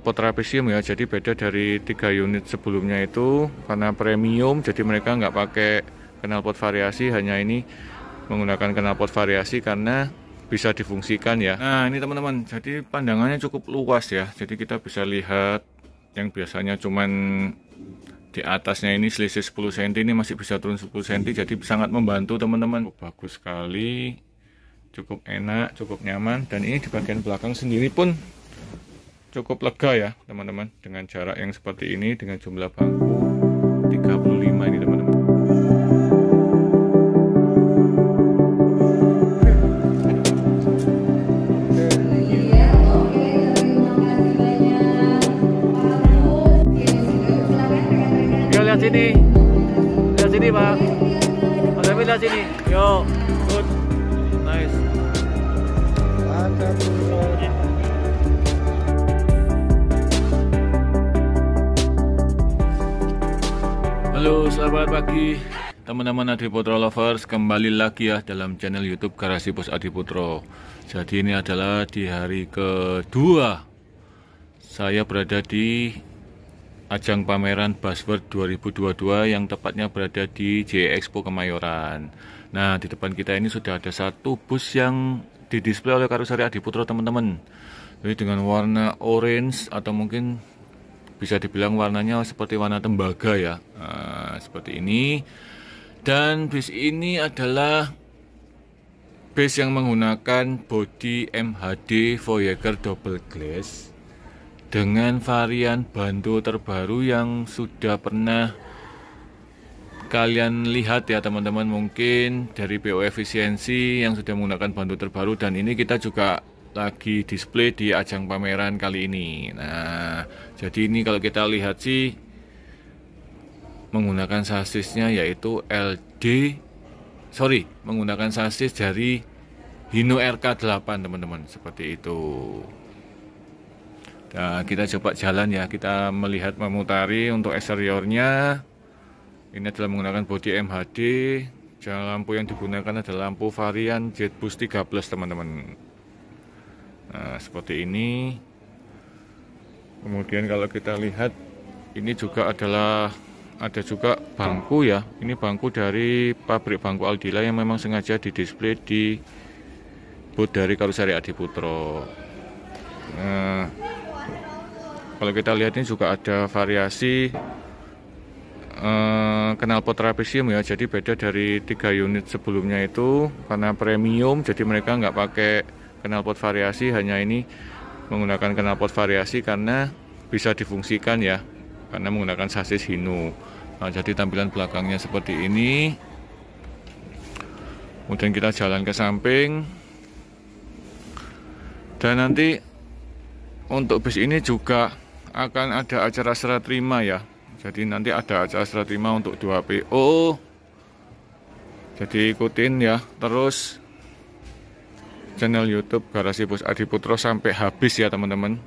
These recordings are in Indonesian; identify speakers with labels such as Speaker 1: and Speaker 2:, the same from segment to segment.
Speaker 1: Trapesium ya, jadi beda dari 3 unit sebelumnya itu karena premium, jadi mereka nggak pakai knalpot variasi, hanya ini menggunakan knalpot variasi karena bisa difungsikan ya. Nah ini teman-teman, jadi pandangannya cukup luas ya, jadi kita bisa lihat yang biasanya cuman di atasnya ini selisih 10 cm, ini masih bisa turun 10 cm, jadi sangat membantu teman-teman. Bagus sekali, cukup enak, cukup nyaman, dan ini di bagian belakang sendiri pun cukup lega ya teman-teman, dengan jarak yang seperti ini, dengan jumlah bangku 35 ini teman-teman. Yo lihat sini Pak, Mas Emil lihat sini, yo, good, nice. Halo, selamat pagi teman-teman Adiputro lovers, kembali lagi ya dalam channel YouTube Garasi Bos Adiputro. Jadi ini adalah di hari kedua saya berada di ajang pameran Buzzword 2022 yang tepatnya berada di J Expo Kemayoran. Nah, di depan kita ini sudah ada satu bus yang didisplay oleh Karoseri Adiputro teman-teman. Jadi dengan warna orange atau mungkin bisa dibilang warnanya seperti warna tembaga ya, nah, seperti ini. Dan bis ini adalah bis yang menggunakan bodi MHD Voyager double glass dengan varian bantu terbaru yang sudah pernah kalian lihat ya teman-teman, mungkin dari PO efisiensi yang sudah menggunakan bantu terbaru, dan ini kita juga lagi display di ajang pameran kali ini. Nah, jadi ini kalau kita lihat sih menggunakan sasisnya yaitu menggunakan sasis dari Hino RK8 teman-teman, seperti itu. Nah, kita coba jalan ya, kita melihat memutari untuk eksteriornya. Ini adalah menggunakan bodi MHD. Jalan lampu yang digunakan adalah lampu varian Jetbus 13 teman-teman. Nah, seperti ini. Kemudian kalau kita lihat, ini juga ada juga bangku ya. Ini bangku dari pabrik bangku Aldila yang memang sengaja didisplay di booth dari Karoseri Adiputro. Nah, kalau kita lihat ini juga ada variasi knalpot Trapesium ya, jadi beda dari 3 unit sebelumnya itu karena premium, jadi mereka nggak pakai knalpot variasi, hanya ini menggunakan knalpot variasi karena bisa difungsikan ya, karena menggunakan sasis Hino. Nah, jadi tampilan belakangnya seperti ini. Kemudian kita jalan ke samping, dan nanti untuk bis ini juga akan ada acara serah terima ya. Jadi nanti ada acara serah terima untuk 2 PO. Jadi ikutin ya terus channel YouTube Garasi Bos Adiputro sampai habis ya teman-teman.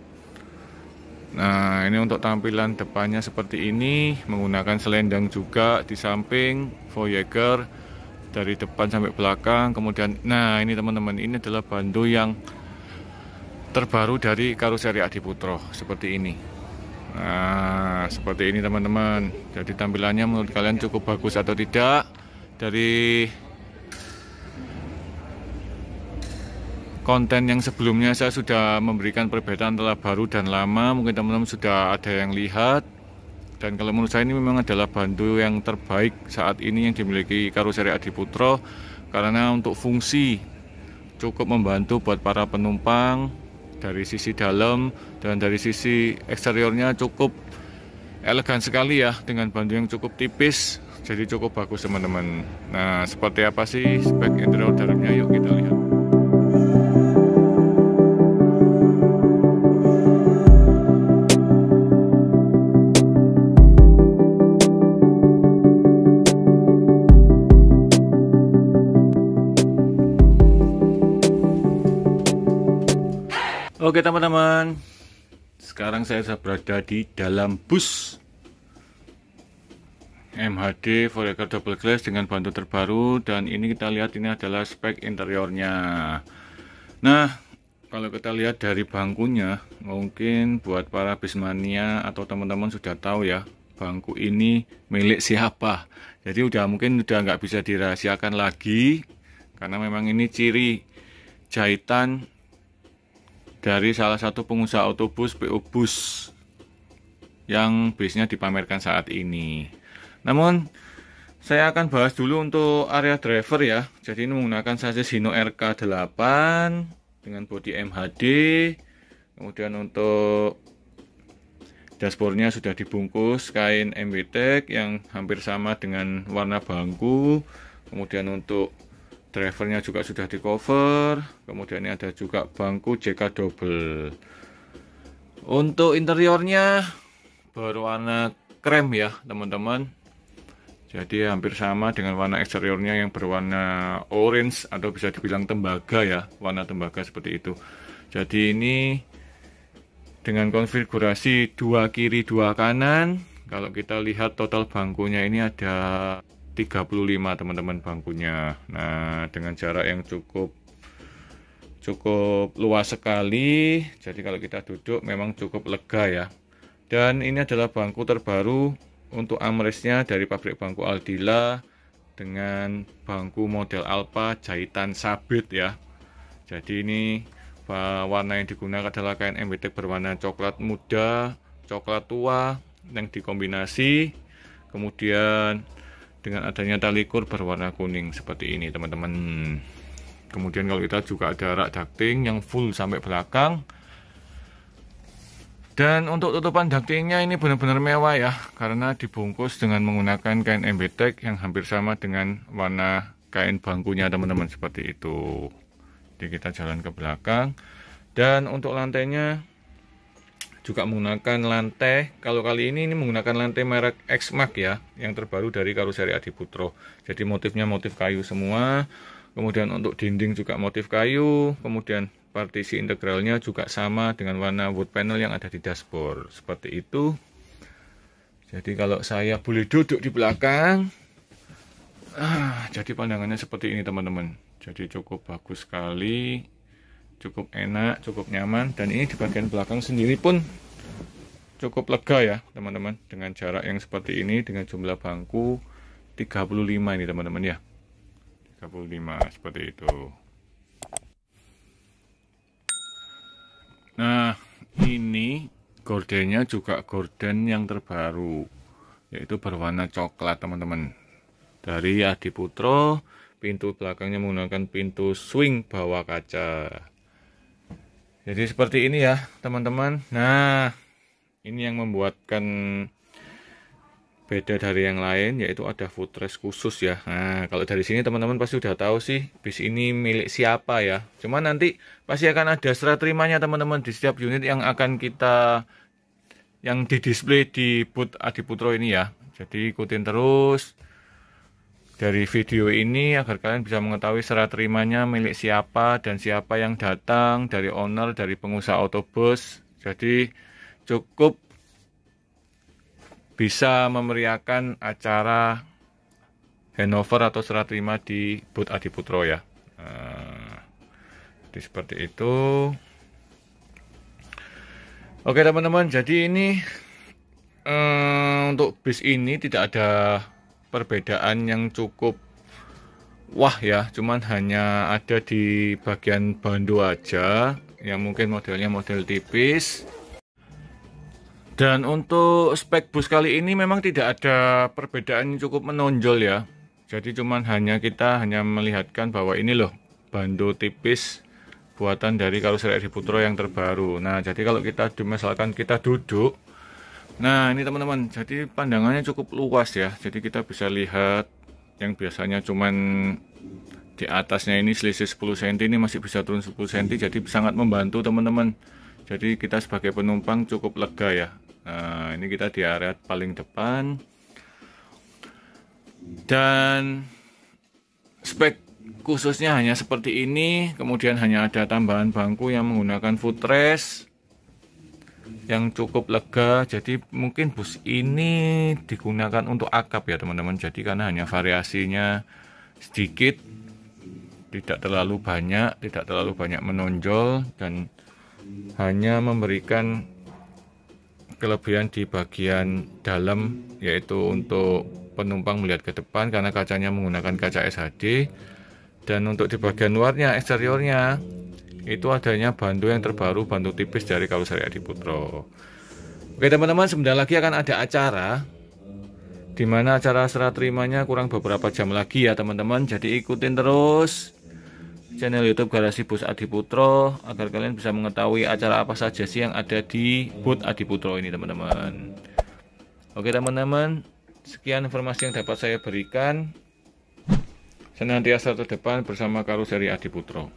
Speaker 1: Nah, ini untuk tampilan depannya seperti ini, menggunakan selendang juga di samping Voyager dari depan sampai belakang. Kemudian, nah ini teman-teman, ini adalah bantu yang terbaru dari Karoseri Adiputro seperti ini. Nah, seperti ini teman-teman. Jadi tampilannya menurut kalian cukup bagus atau tidak? Dari konten yang sebelumnya saya sudah memberikan perbedaan antara baru dan lama, mungkin teman-teman sudah ada yang lihat. Dan kalau menurut saya ini memang adalah bantu yang terbaik saat ini yang dimiliki Karoseri Adiputro, karena untuk fungsi cukup membantu buat para penumpang dari sisi dalam, dan dari sisi eksteriornya cukup elegan sekali ya, dengan bantu yang cukup tipis, jadi cukup bagus teman-teman. Nah, seperti apa sih spek interior dalamnya, yuk kita lihat. Oke teman-teman, sekarang saya sudah berada di dalam bus MHD Voyager double glass dengan bantu terbaru, dan ini kita lihat ini adalah spek interiornya. Nah, kalau kita lihat dari bangkunya, mungkin buat para bismania atau teman-teman sudah tahu ya, bangku ini milik siapa. Jadi mungkin udah nggak bisa dirahasiakan lagi, karena memang ini ciri jahitan dari salah satu pengusaha otobus PO Bus yang base-nya dipamerkan saat ini. Namun saya akan bahas dulu untuk area driver ya. Jadi ini menggunakan chassis Hino RK8 dengan bodi MHD. Kemudian untuk dashboardnya sudah dibungkus kain MWTEC yang hampir sama dengan warna bangku. Kemudian untuk drivernya juga sudah di cover. Kemudian ini ada juga bangku JK double. Untuk interiornya berwarna krem ya teman-teman. Jadi hampir sama dengan warna eksteriornya yang berwarna orange atau bisa dibilang tembaga ya, warna tembaga seperti itu. Jadi ini dengan konfigurasi 2 kiri 2 kanan. Kalau kita lihat total bangkunya ini ada 35 teman-teman bangkunya. Nah, dengan jarak yang cukup luas sekali. Jadi kalau kita duduk memang cukup lega ya. Dan ini adalah bangku terbaru untuk armrestnya dari pabrik bangku Aldila dengan bangku model Alpha jahitan sabit ya. Jadi ini warna yang digunakan adalah kain MWTEC berwarna coklat muda, coklat tua yang dikombinasi. Kemudian dengan adanya tali kur berwarna kuning seperti ini teman-teman. Kemudian kalau kita juga ada rak ducting yang full sampai belakang. Dan untuk tutupan ductingnya ini benar-benar mewah ya, karena dibungkus dengan menggunakan kain MWTEC yang hampir sama dengan warna kain bangkunya teman-teman seperti itu. Jadi kita jalan ke belakang. Dan untuk lantainya juga menggunakan lantai, kalau kali ini menggunakan lantai merek X-Max ya, yang terbaru dari karoseri Adiputro. Jadi motifnya motif kayu semua. Kemudian untuk dinding juga motif kayu. Kemudian partisi integralnya juga sama dengan warna wood panel yang ada di dashboard seperti itu. Jadi kalau saya boleh duduk di belakang, jadi pandangannya seperti ini teman-teman. Jadi cukup bagus sekali, cukup enak, cukup nyaman. Dan ini di bagian belakang sendiri pun cukup lega ya teman-teman, dengan jarak yang seperti ini, dengan jumlah bangku 35 ini teman-teman ya, 35 seperti itu. Nah, ini gordennya juga gorden yang terbaru, yaitu berwarna coklat teman-teman, dari Adiputro. Pintu belakangnya menggunakan pintu swing bawah kaca. Jadi seperti ini ya teman-teman. Nah, ini yang membuatkan beda dari yang lain, yaitu ada footrest khusus ya. Nah, kalau dari sini teman-teman pasti udah tahu sih bis ini milik siapa ya. Cuman nanti pasti akan ada serah terimanya teman-teman di setiap unit yang akan yang didisplay di booth Adiputro ini ya. Jadi ikutin terus dari video ini agar kalian bisa mengetahui serah terimanya milik siapa dan siapa yang datang dari owner, dari pengusaha otobus. Jadi cukup bisa memeriahkan acara handover atau serah terima di booth Adiputro ya. Jadi seperti itu. Oke teman-teman, jadi ini untuk bis ini tidak ada perbedaan yang cukup wah ya, cuman hanya ada di bagian bando aja yang mungkin modelnya model tipis. Dan untuk spek bus kali ini memang tidak ada perbedaan yang cukup menonjol ya. Jadi kita hanya melihatkan bahwa ini loh bando tipis buatan dari karoseri Adiputro yang terbaru. Nah, jadi kalau misalkan kita duduk, nah ini teman-teman, jadi pandangannya cukup luas ya. Jadi kita bisa lihat yang biasanya cuman di atasnya ini selisih 10 cm, ini masih bisa turun 10 cm. Jadi sangat membantu teman-teman. Jadi kita sebagai penumpang cukup lega ya. Nah, ini kita di area paling depan. Dan spek khususnya hanya seperti ini. Kemudian hanya ada tambahan bangku yang menggunakan footrest yang cukup lega. Jadi mungkin bus ini digunakan untuk akap ya teman-teman. Jadi karena hanya variasinya sedikit, tidak terlalu banyak menonjol, dan hanya memberikan kelebihan di bagian dalam, yaitu untuk penumpang melihat ke depan karena kacanya menggunakan kaca SHD, dan untuk di bagian luarnya, eksteriornya itu adanya bantu yang terbaru, bantu tipis dari Karoseri Adiputro. Oke teman-teman, sebentar lagi akan ada acara, dimana acara serah terimanya kurang beberapa jam lagi ya teman-teman. Jadi ikutin terus channel YouTube Garasi Bus Adiputro agar kalian bisa mengetahui acara apa saja sih yang ada di booth Adiputro ini teman-teman. Oke teman-teman, sekian informasi yang dapat saya berikan. Senantiasa terdepan bersama Karoseri Adiputro.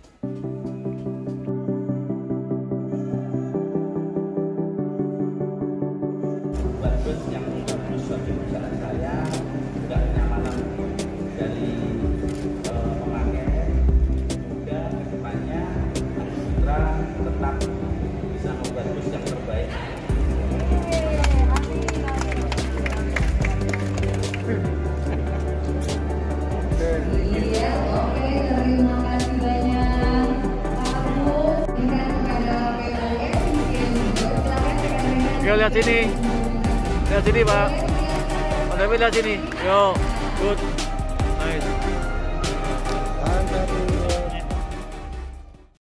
Speaker 2: Bus yang bagus bagi masyarakat saya, juga kenyamanan dari pemakai, juga kedepannya Adiputro tetap bisa membuat bus yang terbaik.
Speaker 3: Iya, oke, terima kasih banyak Pak Bus. Dengan kepada PLN mungkin silakan rekan-rekan.
Speaker 1: Yo lihat sini. Lihat sini Pak. Mas David lihat sini. Yo, good. Nice.